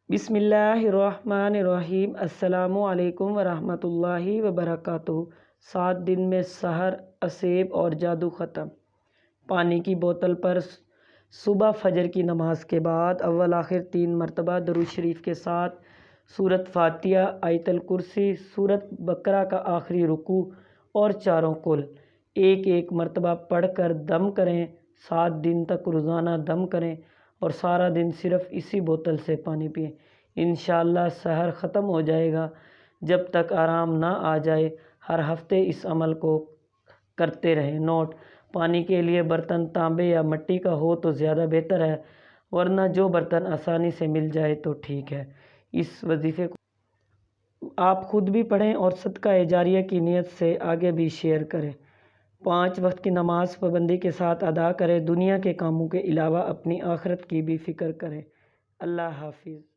बिस्मिल्लाहिर्रहमानिर्रहीम। अस्सलामु अलैकुम वरहमतुल्लाहि वबरकातुहू। 7 दिन में सहर, असेब और जादू ख़त्म। पानी की बोतल पर सुबह फजर की नमाज के बाद अव्वल आखिर 3 मरतबा दुरूद शरीफ के साथ सूरत फातिहा, आयतल कुर्सी, सूरत बकरा का आखिरी रुकू और चारों कुल एक एक मरतबा पढ़कर दम करें। 7 दिन तक रोज़ाना दम करें और सारा दिन सिर्फ़ इसी बोतल से पानी पिएं। इंशाअल्लाह सहर ख़त्म हो जाएगा। जब तक आराम ना आ जाए हर हफ्ते इस अमल को करते रहें। नोट: पानी के लिए बर्तन तांबे या मिट्टी का हो तो ज़्यादा बेहतर है, वरना जो बर्तन आसानी से मिल जाए तो ठीक है। इस वजीफ़े को आप खुद भी पढ़ें और सदका जारिया की नीयत से आगे भी शेयर करें। 5 वक्त की नमाज पाबंदी के साथ अदा करें। दुनिया के कामों के अलावा अपनी आखिरत की भी फ़िक्र करें। अल्लाह हाफिज़।